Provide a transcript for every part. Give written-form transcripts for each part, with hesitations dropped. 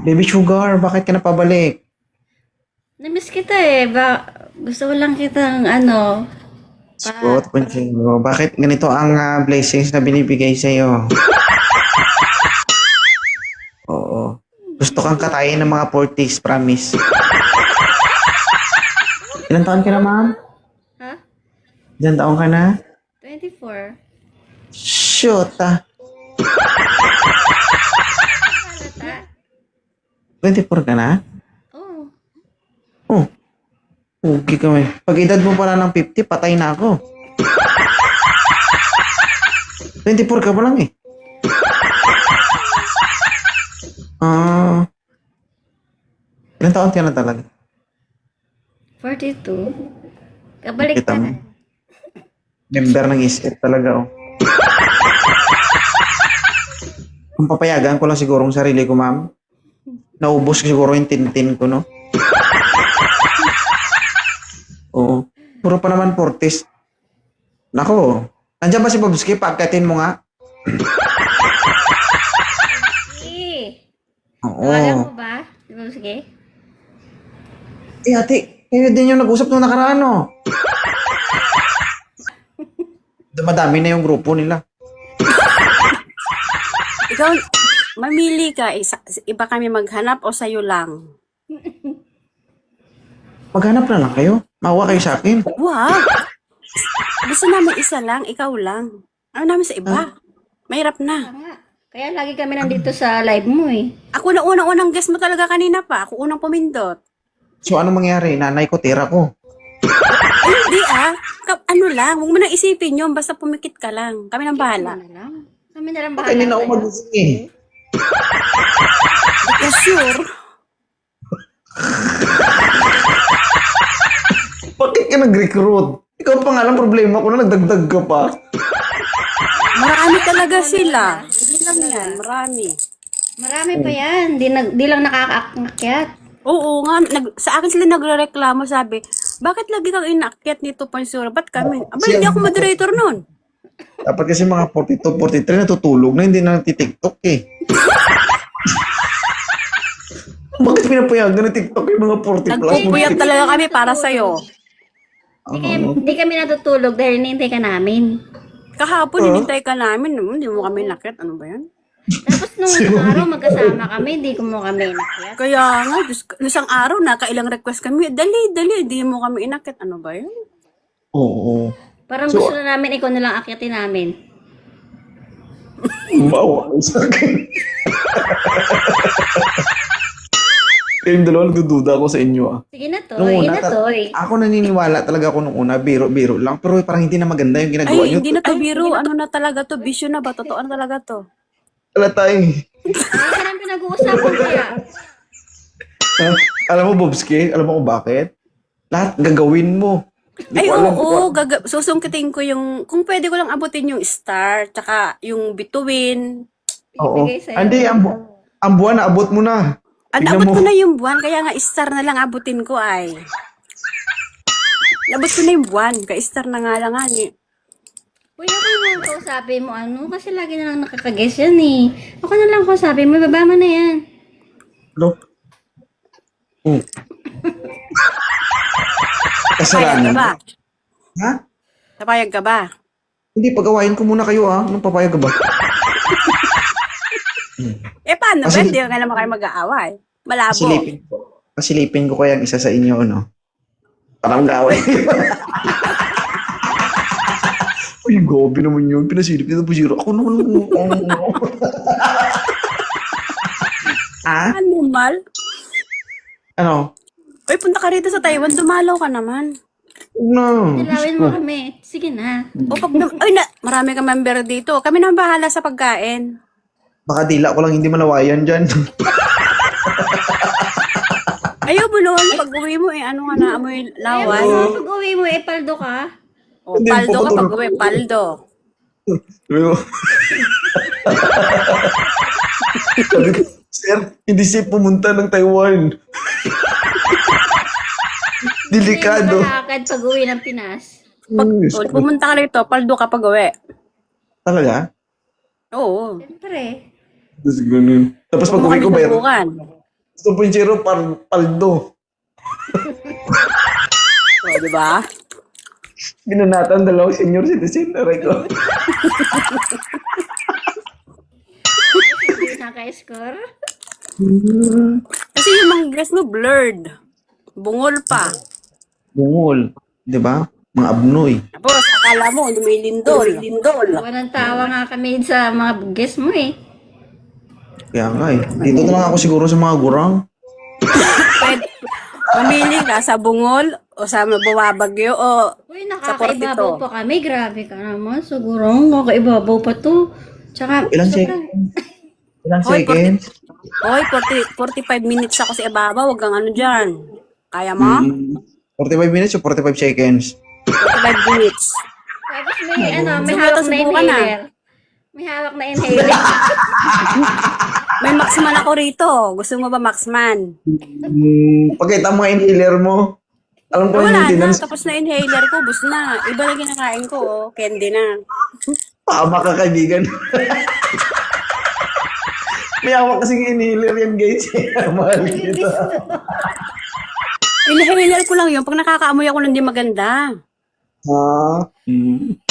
Baby Sugar, bakit ka napabalik? Namiss kita eh. Gusto ko lang kitang ano. Spot, pansin mo. Bakit ganito ang blessings na binibigay sa'yo? Oo. Gusto kang katayin ng mga 40s, promise. Ilan taon ka na, ma'am? Ha? Ilan taon ka na? 24. Shoot, Halata? 24 ka na? Oo. Oh, okay kami. Pag edad mo pala ng 50, patay na ako. 24 ka pa lang eh. Ilan taon ka na talaga? 42. Kabalik Kita ka mo. na. Member ng isip talaga, oh. Kung papayagan ko lang siguro ang sarili ko, ma'am. Naubos ko siguro yung tintin ko, no? Oo. Puro pa naman 40s. Nako. Nandiyan ba si Bobski? Pagkatin mo nga. Eh. Oo. Tawagan mo ba? Di ba, sige? Eh, ate, kayo din yung nag-usap nung nakaraan, no? Dumadami na yung grupo nila. Ikaw, mamili ka. Iba kami maghanap o sa'yo lang? Maghanap na lang kayo. Mawa kayo sa akin. Wow! Gusto namin isa lang, ikaw lang. Ano namin sa iba? Mahirap na. Nga. Kaya lagi kami nandito sa live mo eh. Ako na unang guest mo talaga kanina pa. Ako unang pumindot. So, ano mangyari? Nanay ko, tira ko. Ay, hindi ah. Ano lang, huwag mo nang isipin yun. Basta pumikit ka lang. Kami nang bahala. Kami na lang. Kami na lang Baka hindi na ako bahala. magising eh. Di ka sure? Bakit ka nag-recruit? Ikaw pa nga lang problema ko na nagdagdag ka pa. Marami talaga sila. Hindi lang yan, marami. Marami pa yan. Di lang nakakaakyat. Oo nga, sa akin sila nagre-reklamo, sabi, bakit lagi kang inakyat ni 2.0? Ba't kami? Aba, hindi ako moderator nun. Dapat kasi mga 42, 43 natutulog na hindi na nagtitiktok eh. Bakit pinapayagan ng TikTok yung mga 40 plus? Nagpupuyat talaga kami para sa'yo. Di kami natutulog dahil hinihintay ka namin. Kahapon, hinintay ka namin. Hindi mo kami inakyat. Ano ba yan? Tapos nung araw magkasama kami, di ko mo kami inakyat. Kaya nga, isang araw, nakailang request kami. Dali, hindi mo kami inakyat. Ano ba yan? Oo. Parang gusto na namin ikaw na lang akyatin namin. Mawa kayo sa akin. Kayong dalawa nagdududa ako sa inyo ah. Sige na to, Nung yun una, na to. ako naniniwala talaga ako nung una, biro-biro lang. Pero parang hindi na maganda yung ginagawa Ay, nyo. hindi na to biro. Ano na talaga to? Bisyo na ba? Totoo na talaga to. Wala tayo. Ay, ka pinag-uusapan kaya. Alam mo, Bobski, alam mo kung bakit? Lahat gagawin mo. Di Ay, ko alam oo. kung- Susungkitin ko yung, kung pwede ko lang abutin yung star, tsaka yung bituin. Oo. Ibigay sa'yo. Hindi, ang buwan, naabot mo na. Tignan Abot mo. ko na yung buwan, kaya nga star na lang abutin ko ay. Abot ko na yung buwan, ka-star na nga lang nga eh. Uy, ako na lang kausapin mo ano, kasi lagi na lang nakakaguess yan eh. Ako na lang kausapin mo, baba mo na yan. Ano? Oh. Papayag ka Kasalanan. ba? Ha? Papayag ka ba? Hindi, pag-awayin ko muna kayo ah. Anong papayag ka ba? Paano ba? Kasi- Hindi nga naman kayo mag-aaway. Malabo. Pasilipin ko kaya ang isa sa inyo, no? Parang gawin. Uy, gobi naman yun. Pinasilip nito po zero. Ako naman. Ah? Animal? Ano? Uy, punta ka rito sa Taiwan, dumalaw ka naman. No. Dalawin mo kami. Sige na. O pag, marami ka member dito. Kami na bahala sa pagkain. Baka dila ko lang hindi malawayan dyan. Ayaw, bulungan pag uwi mo eh. Ano nga na, amoy lawan. Ay, pag uwi mo, paldo ka. O, Hindi, paldo ka pag papatulog. uwi, paldo. Sabi ko, sir, hindi safe pumunta ng Taiwan. Delikado. Hindi malakad pag uwi ng Pinas. Pag pumunta ka rito, paldo ka pag uwi. Talaga? Oo. Siyempre. Tapos ganun. Tapos pag uwi ko, bayro. Subukan. 2.0 paldo. O, di ba? Binanatan dalawang senior citizen. Aray ko. Hindi naka-score. Kasi yung mga dress mo blurred. Bungol pa. Bungol. Di ba? Mga abnoy. Tapos, akala mo, hindi may lindol. Walang tawa nga kami sa mga guest mo eh. Kaya nga eh. Dito na lang ako siguro sa mga gurang. Pwede, pumili ka sa bungol o sa mabawabagyo o Uy, sa nakakaibabaw Portito. pa kami. Grabe ka naman. Siguro, nakakaibabaw pa to. Tsaka, Ilang sobrang- seconds? Ilang Hoy, seconds? Hoy, 45 minutes ako sa ibaba. Huwag kang ano dyan. Kaya mo? 45 minutes o 45 seconds? 45 minutes. Tapos may, may Subukan, hawak na subukan na. inhaler. May hawak na inhaler. May Maxman ako rito. Gusto mo ba Maxman? Pagkita mo ang inhaler mo, alam ko yung Wala na. maintenance, Tapos na inhaler ko. Bus na. Iba na kinakain ko. Oh. Candy na. tama ka kaibigan. May hawak kasing inhaler yan guys. Mahal kita. Inhaler ko lang yun. Pag nakakaamoy ako hindi maganda.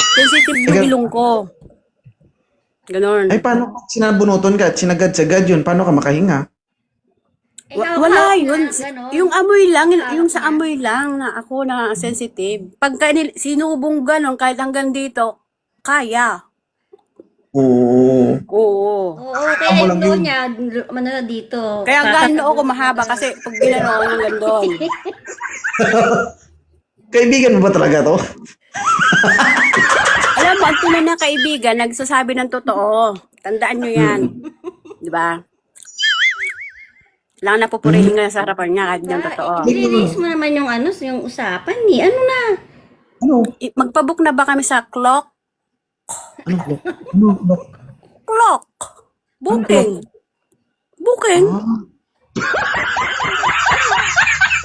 Sensitive yung ilong ko. Ganon. Ay, paano kung sinabunutan ka at sinagad-sagad yun? Paano ka makahinga? Wala Hawak yun. na, ganon. Yung amoy lang, yung sa amoy lang na ako na sensitive. Pagka sinubong ganon, kahit hanggang dito, kaya. Oo. Oo. Oo, kaya Amo yung lang noo yun. niya, ano na dito. Kaya gano'n ako mahaba kasi pag ginano ako ng gandon. Kaibigan mo ba talaga to? Alam mo, ang tunay na kaibigan, nagsasabi ng totoo. Tandaan nyo yan. Di ba? Lang na pupurihin nga sa harapan niya kahit yung totoo. I-release mo naman yung ano, yung usapan ni. Ano na? Ano? Magpabook na ba kami sa clock? Ano? Ano? Clock. Booking. Booking.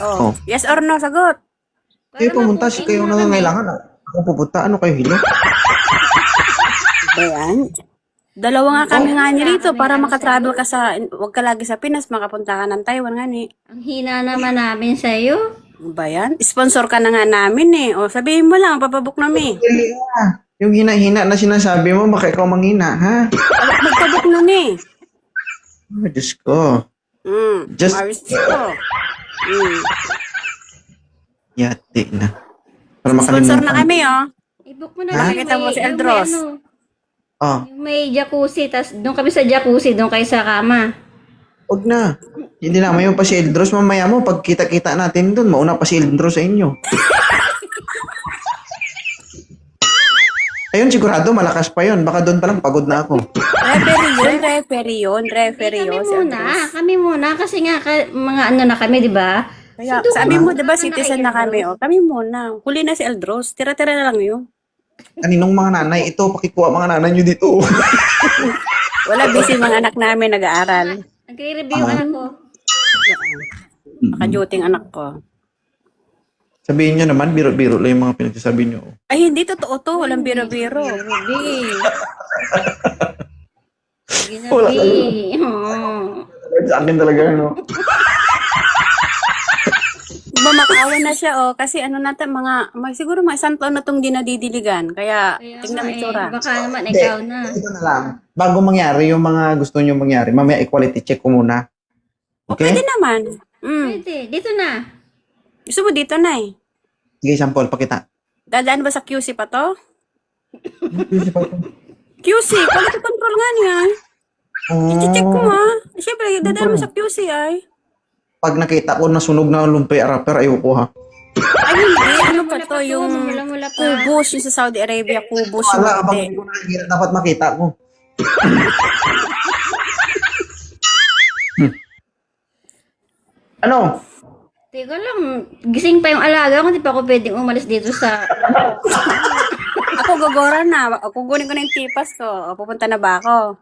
Oh. Yes or no, sagot. Kayo pumunta, si kayo nangangailangan. Ako pupunta, ano kayo hilo? Ayan. Dalawa nga kami nga ni rito para makatravel ka sa, wag ka lagi sa Pinas, makapunta ka ng Taiwan nga ni. Ang hina naman namin sa'yo. Ano ba yan? Sponsor ka na nga namin eh. O sabihin mo lang, papabook namin. Yung hina-hina na sinasabi mo, baka ikaw manghina, ha? Magpabook na ni. Oh, Diyos ko. Just- Maris ko. Yati na. Para Sponsor makalimutan. na kami oh. I-book mo na Ha? lang Nakita mo si yung Eldros. may ano, Oh, yung may jacuzzi, tas doon kami sa jacuzzi, doon kayo sa kama. wag na. Hindi na, mayon pa si Eldros. Mamaya mo, pag kita-kita natin dun, mauna pa si Eldros sa inyo. Ayun, sigurado, malakas pa yun. Baka doon pa lang, pagod na ako. Referee yun. Kami Si muna, Andres. kami muna, kasi nga, mga ano na kami, di ba? Kaya, So, doon sabi kami mo, diba, muna citizen kay na kami, Eldros. oh. Kami muna. Huli na si Eldros. Tira-tira na lang yun. Kaninong mga nanay? Ito, pakikuha mga nanay nyo dito. Wala, busy mga anak namin nag-aaral. Nagre-review yung anak ko. Naka-duty ang anak ko. Sabihin nyo naman, biro-biro lang yung mga pinagsasabi nyo. Ay, hindi totoo to. Walang biro-biro. Ruby. Wala Ginabi. Oh. Sa akin talaga, no? Bumakawa na siya, oh. Kasi ano natin, siguro mga isang taon na itong dinadidiligan. Kaya, Kaya tingnan nga mo itsura. baka naman ikaw na. Ito na lang. Bago mangyari yung mga gusto nyo mangyari, mamaya equality check ko muna. Okay? Pwede naman. Pwede, dito na. Gusto mo dito na eh. Sige, sample, pakita. Dadaan ba sa QC pa to? QC, quality control nga niya. I-check ko ha. Siyempre, dadaan mo sa QC ay. Pag nakita ko na sunog na lumpay rapper, ayoko ha. Ay hindi, ano pa to, yung Mula-mula pa. kubos, yung sa Saudi Arabia, kubos yung Wala, kapag hindi. hindi ko nakikita, dapat makita ko. Ano? Teka lang, gising pa yung alaga ko, hindi pa ako pwedeng umalis dito sa... Ako gagora na, ako kunin ko na yung tipas ko. O, pupunta na ba ako?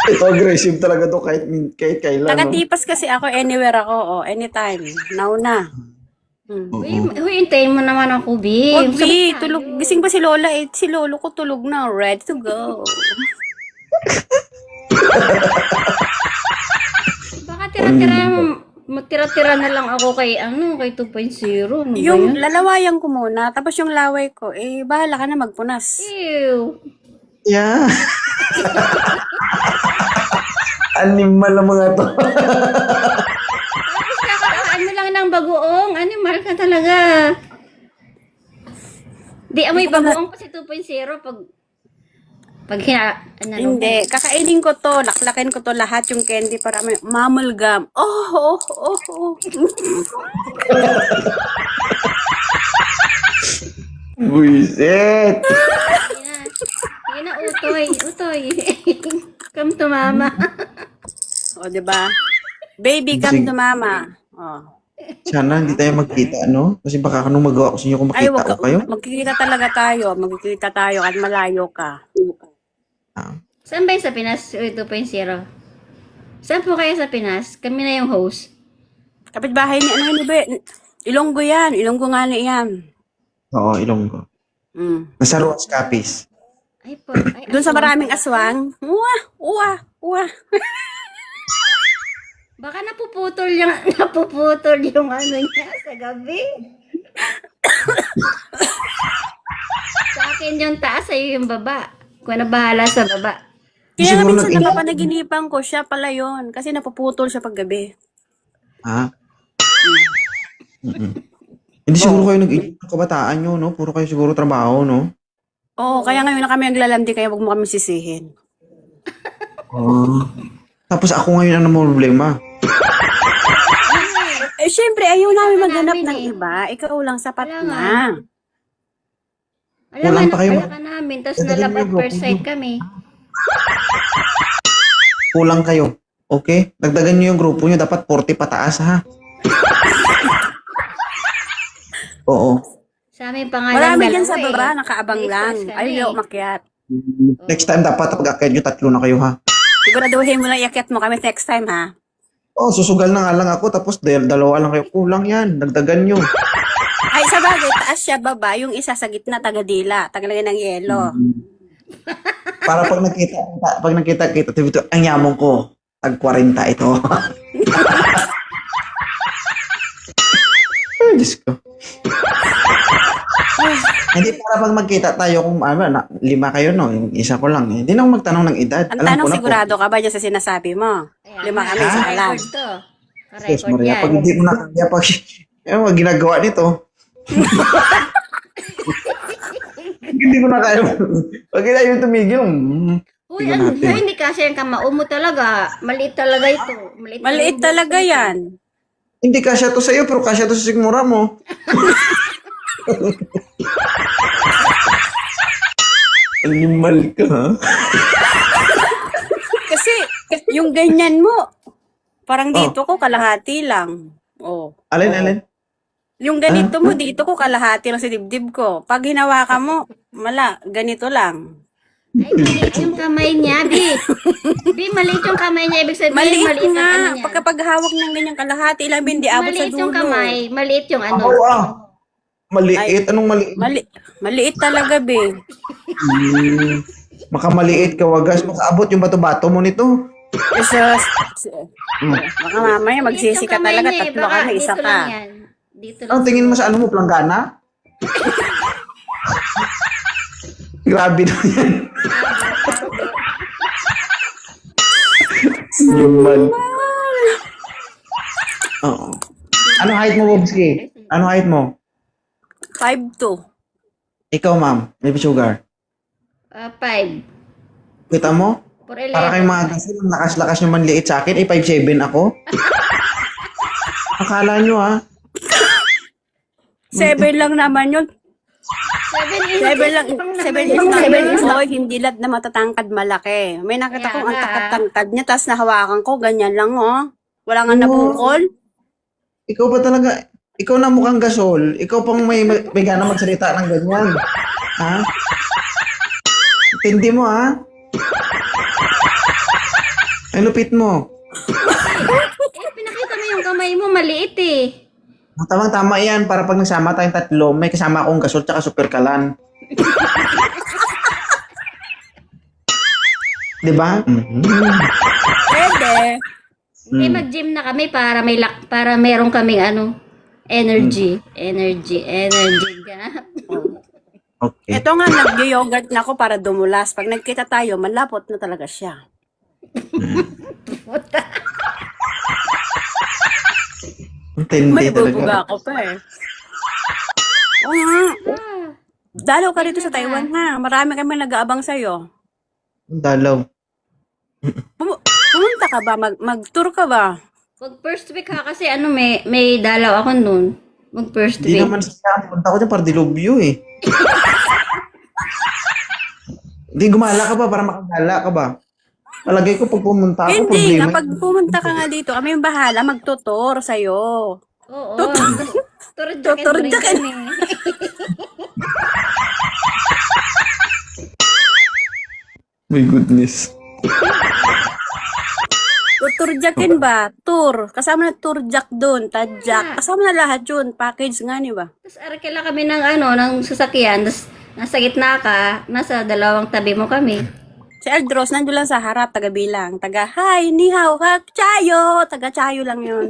Ito aggressive talaga to kahit kailan. No? Taga-tipas kasi ako, anywhere ako, o, anytime. Now na. Uy, hintayin mo naman ako, B. Wag, B, tulog. Gising pa si Lola eh. Si Lolo ko tulog na, ready to go. Matira-tira na lang ako kay 2.0. Ano ba Yung yun? lalawayan ko muna, tapos yung laway ko, bahala ka na magpunas. Ew. Yeah. Animal ang mga to. Tapos kakakaan mo lang ng bagoong. Animal ka talaga. Di amoy bagoong pa si 2.0 Hindi, kakainin ko to, laklakin ko to lahat yung candy para may mamalgam. Oh. Buisit. Hindi na, utoy. Come to mama. O, diba? Baby, come to mama. Oh. Sana hindi tayo magkita, no? Kasi baka anong magawa ko sa inyo kung Ay, makita ko kayo. magkikita talaga tayo. Magkikita tayo at malayo ka. Ah. Saan ba yung sa Pinas? 2.0? Saan po kayo sa Pinas? Kami na yung host. Kapitbahay ni ano yun, be? Ilonggo yan. Ilonggo nga na yan. Oo, Ilonggo. Mm. Nasa Ruas Capiz. Ay po. Ay, Doon sa maraming aswang. Uwa. Baka napuputol yung niya sa gabi. Sa akin yung taas, sa'yo yung baba. Kung na bahala sa baba. Kaya nga Siguro minsan nag- napapanaginipan ko, siya pala yon kasi napuputol siya paggabi. Ha? Mm-mm. Hindi siguro kayo nag-iingat ng kabataan nyo, no? Puro kayo siguro trabaho, no? Oo, kaya ngayon na kami naglalandi, kaya wag mo kami sisihin. Oo. Tapos ako ngayon ang namang problema. Syempre, ayaw namin Wala maghanap namin ng eh. iba. Ikaw lang, sapat Wala na. nga. Alam Kulang nga, pa kayo. napala ka namin. Tapos Dagdagan nalab mo at yung first grupo sight nyo. kami. Kulang kayo. Okay? Dagdagan nyo yung grupo nyo. Dapat 40 pataas, ha? Oo. Sa amin pangalan Marami dalawa dyan sa baba, eh. nakaabang May lang. stress ka na Ayaw eh. umakyat. Next time, dapat pag-akit nyo, 3 na kayo, ha? Siguraduhin mo lang iakyat mo kami next time, ha? Oh, susugal na nga lang ako, tapos dalawa lang kayo. Kulang yan. Dagdagan nyo. Ay, sa bagay, taas siya baba, yung isa sa gitna, taga-dila, tagalagay ng yelo. Para pag nakita kita, ito, ang yamong ko. Tag 40 ito. Ay, Diyos ko. Hindi para pag magkita tayo kung 5 kayo, no? Yung isa ko lang. Hindi na ako magtanong ng edad. Ang Alam tanong, ko na sigurado ka ba dyan sa sinasabi mo? Ayan, 5 kami sa alam. Record to. Yes, Record Maria. yan. Pag hindi mo na kaya, pag wag ginagawa nito. Pag hindi mo na kaya, pag hindi tayo tumigil, Uy, tingnan natin. hindi kasi yung kamao mo talaga. Maliit talaga ito. Maliit talaga yan. Hindi kasya to sa'yo, pero kasya to sa sigmura mo. Animal ka, ha? Kasi, yung ganyan mo, parang dito ko kalahati lang. Oh. Alin? Yung ganito mo, dito ko kalahati lang sa dibdib ko. Pag hinawakan mo, ganito lang. Ay, maliit yung kamay niya, Bi. Bi, maliit yung kamay niya. Ibig sabihin, Maliit maliit ang nga. ano niya. Pagkapaghawak ng ganyang kalahati, ilang hindi abot sa Maliit dulo. yung kamay. Maliit yung ano. Oo, Maliit? Anong maliit? Maliit talaga, be. Makamaliit ka, wagas. Makaabot yung bato-bato mo nito. Jesus. Baka mamaya Maliit magsisi yung ka kamay talaga, niya eh. tatlo Baka ka na, isa dito ka. lang yan. Dito lang. Ang tingin mo sa ano mo, planggana? Grabe na yan. Yuman. Oo. Ano height mo, Bobski? Ano height mo? 5'2". Ikaw, ma'am. Baby sugar. 5. Kita mo? For Para 11. kayong mga gasol, ang lakas-lakas nyo manliit sa akin. 5'7 ako. Akala nyo, ha? 7 lang naman yun. 7 inches. 7 lang. 7 is not. Oy, hindi lahat na matatangkad malaki. May nakita Kaya kong ang nga. takad-tangkad niya, tapos nahawakan ko, ganyan lang, oh. Wala nga nabukol. Ikaw pa talaga, ikaw na mukhang gasol. Ikaw pang may gana magsalita ng ganyan. Ha? Tindi mo, ha? Ay, lupit mo. Pinakita mo yung kamay mo, maliit eh. Tamang-tama yan para pag nagsama tayong tatlo, may kasama akong gasol tsaka super kalan. Diba? Pwede. Hindi, mag-gym na kami para meron kaming energy. Energy gap. Okay. Ito nga, nag-yogurt na ako para dumulas. Pag nagkita tayo, malapot na talaga siya. Puta. Ang tindi May talaga. bubuga ako pa eh. Oo nga. Ah, Dalaw ka dito sa Taiwan ha. Marami kami nag-aabang sa'yo. Ang dalaw. Pumunta ka ba? Mag-tour ka ba? Pag first week ha, kasi may dalaw ako nun. Mag first Hindi week. naman siya. Punta ko dyan para dilubyo eh. Hindi, gumala ka ba para makagala ka ba? Palagay ko pag pumunta ako, Hindi, problema. kapag pumunta ka nga dito, kami yung bahala magtutor sa'yo. Oo. Tutor Tutor jacket. My goodness. Tuturjakin ba? Tour. Kasama na tourjak doon. Tadjak. Kasama na lahat yun. Package nga, di ba? Tapos arakila kami ng sasakyan. Tapos nasa gitna ka, nasa dalawang tabi mo kami. Si Eldros, nandun lang sa harap, taga-bilang. Taga-hi, ni hao, hak, chayo. Taga-chayo lang yun.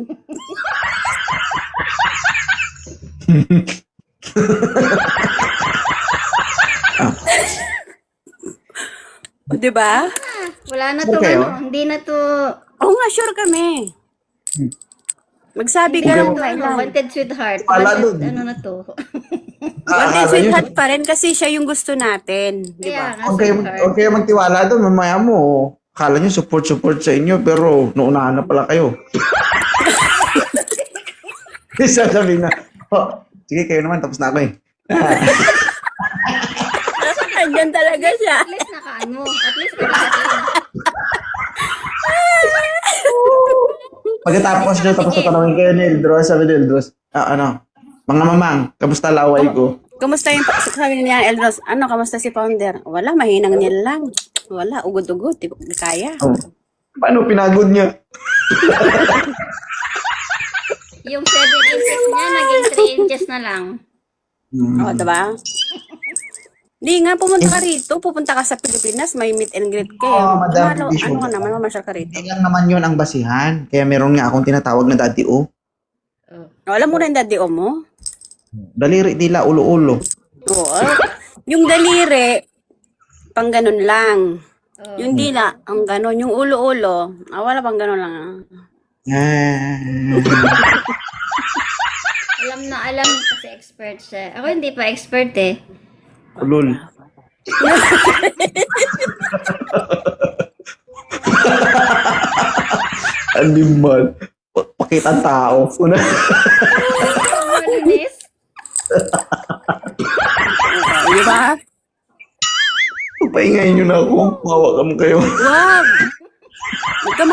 O, di ba? Wala na Sure to, kayo? hindi na to, Oo nga, sure kami. Magsabi ka hindi lang na kung to, kailan. wanted sweetheart. Wala Wanted, dun. na to. Wanted sweetheart pa rin kasi siya yung gusto natin. Di Kaya ba? nga, Huwag sweetheart. kayo magtiwala doon, mamaya mo. Akala nyo support sa inyo, pero naunahan na pala kayo. Sasabihin na, oh, sige kayo naman, tapos na ako eh. Andyan talaga siya. At least nakaano. At least nakaano. Pagkatapos nyo, tapos tatanungin kayo ni Eldros, sabi ni Eldros, mga mamang, kamusta laway ko? Kamusta yung sabi niya, Eldros? Ano, kamusta si Founder? Wala, mahinang niya lang. Wala, ugod-ugod. Di kaya. Oh. Paano pinagod niya? Yung 7 inches niya, naging 3 inches na lang. O, diba? Hindi nga, pumunta ka rito. Pupunta ka sa Pilipinas, may meet and greet ka. Oo, Madam Ano Bishop. ka naman, mamasyal ka rito. Yan lang naman yun ang basihan. Kaya meron nga akong tinatawag na Daddy O. Oh. O, alam mo na yung daddy o mo? Daliri tila, ulo-ulo. Oo. Yung daliri, pang ganun lang. Oh. Yung dila, ang ganun. Yung ulo-ulo, wala pang ganun lang. Alam na alam kasi expert siya. Ako hindi pa expert eh. Ulol. Animal. Pakita ang tao. Una. Malinis. Di ba? Pahingayin nyo na ako. Mawakam kayo. Wag! Huwag ka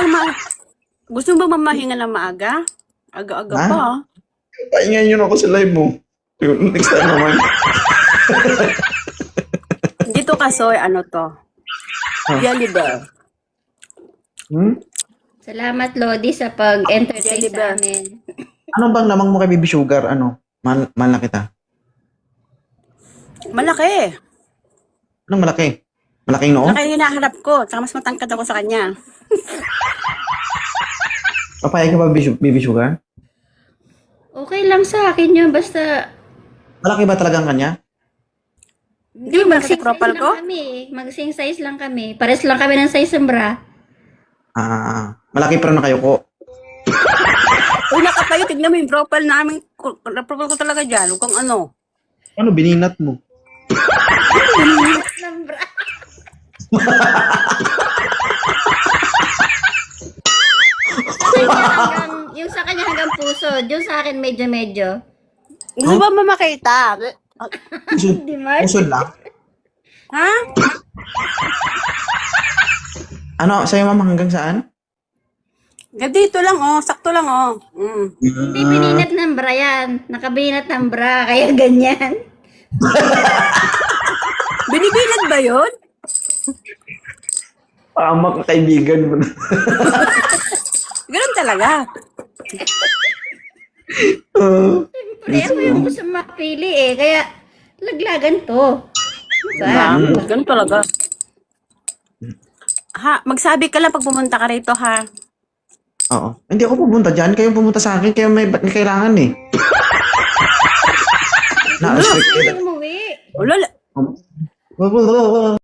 Gusto mo ba mamahinga ng maaga? Aga-aga Ha? pa. Pahingayin nyo na ako sa live mo. Yun, next time naman. Dito kasoy, ano to? Jelly bear. Salamat Lodi sa pag-entertain Jelly bear. sa amin. Ano bang lamang mo kay Baby Sugar? Ano? Mahal na kita. Malaki. Anong malaki? Malaking noo? Malaki yung hinaharap ko. Tsaka mas matangkad ako sa kanya. Papayag ka ba, Baby Sugar? Okay lang sa akin yun, basta Malaki ba talagang kanya? Hindi mo malaki mag-sing profile size ko? lang kami. Mag-sing size lang kami. Pares lang kami ng size ng bra. Malaki pero nakayuko. Uy, nakapayo. Tignan mo yung profile namin. Profile ko talaga dyan. Huwag kang ano. Ano, bininat mo? Ng bra. Yung sa kanya hanggang puso. Yung sa akin medyo-medyo. Gusto ba mamakita? Pusod, Di Mark? pusod lang? Ha? Ano, sa'yo mama hanggang saan? Dito lang, oh. Sakto lang, oh. Hindi bininat ng bra yan. Nakabinat ng bra, kaya ganyan. Binibilad ba yun? Pamak ka kaibigan mo. Ganun talaga. Pre, ako yung gusto mapili eh. Kaya, laglagan to. Diba? Ganun talaga. Ha, magsabi ka lang pag pumunta ka rito, ha? Oo. Hindi ako pupunta dyan. Kayo pumunta sa akin. Kaya may ba't may kailangan eh. Hindi Na-restricted. umuwi. Wala, Wala.